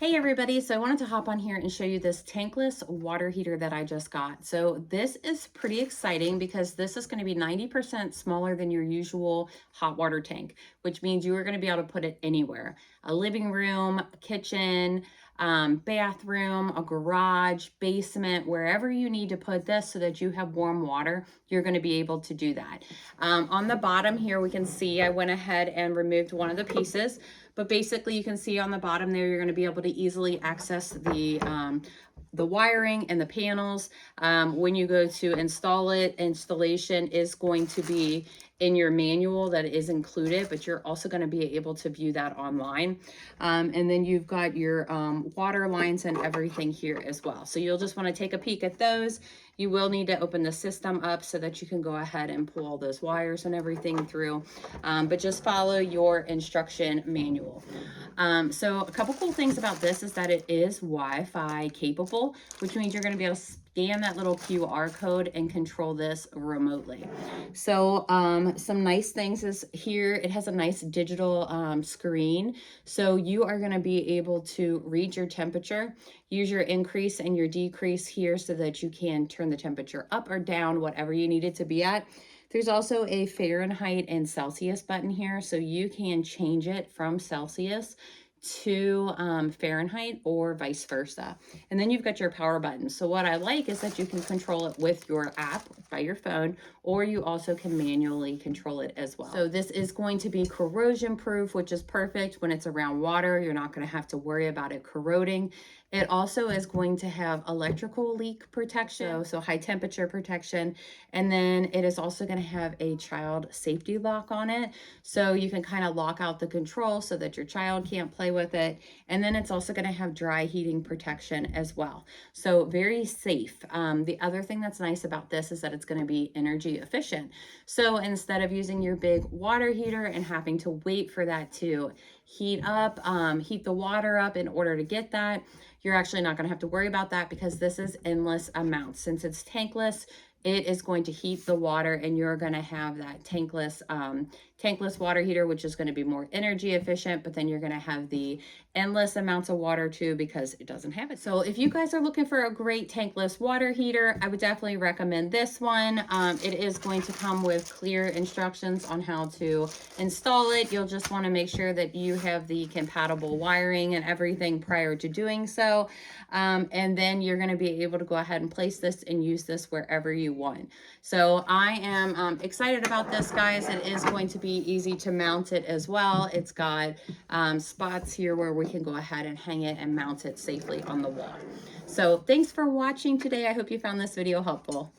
Hey everybody, so I wanted to hop on here and show you this tankless water heater that I just got. So this is pretty exciting because this is going to be 90% smaller than your usual hot water tank, which means you are going to be able to put it anywhere. A living room, a kitchen, bathroom, a garage, basement, wherever you need to put this so that you have warm water, you're going to be able to do that. On the bottom here, we can see I went ahead and removed one of the pieces. But basically you can see on the bottom there, you're going to be able to easily access the wiring and the panels. When you go to install it, installation is going to be in your manual that is included, but you're also going to be able to view that online. And then you've got your water lines and everything here as well. So you'll just want to take a peek at those. You will need to open the system up so that you can go ahead and pull all those wires and everything through, but just follow your instruction manual. So a couple cool things about this is that it is Wi-Fi capable, which means you're going to be able to scan that little QR code and control this remotely. So some nice things is here, it has a nice digital screen. So you are going to be able to read your temperature, use your increase and your decrease here so that you can turn the temperature up or down, whatever you need it to be at. There's also a Fahrenheit and Celsius button here, so you can change it from Celsius to Fahrenheit or vice versa. And then you've got your power button. So what I like is that you can control it with your app by your phone, or you also can manually control it as well. So this is going to be corrosion proof, which is perfect when it's around water. You're not going to have to worry about it corroding. It also is going to have electrical leak protection, so high temperature protection. And then it is also going to have a child safety lock on it. So you can kind of lock out the control so that your child can't play with it. And then it's also going to have dry heating protection as well. So very safe. The other thing that's nice about this is that it's going to be energy efficient. So instead of using your big water heater and having to wait for that to heat the water up in order to get that, you're actually not going to have to worry about that because this is endless amounts. Since it's tankless, it is going to heat the water and you're going to have that tankless water heater, which is going to be more energy efficient, but then you're going to have the endless amounts of water too because it doesn't have it. So if you guys are looking for a great tankless water heater, I would definitely recommend this one. It is going to come with clear instructions on how to install it. You'll just want to make sure that you have the compatible wiring and everything prior to doing so. And then you're going to be able to go ahead and place this and use this wherever you want. So I am excited about this, guys. It is going to be easy to mount it as well. It's got spots here where we can go ahead and hang it and mount it safely on the wall. So thanks for watching today. I hope you found this video helpful.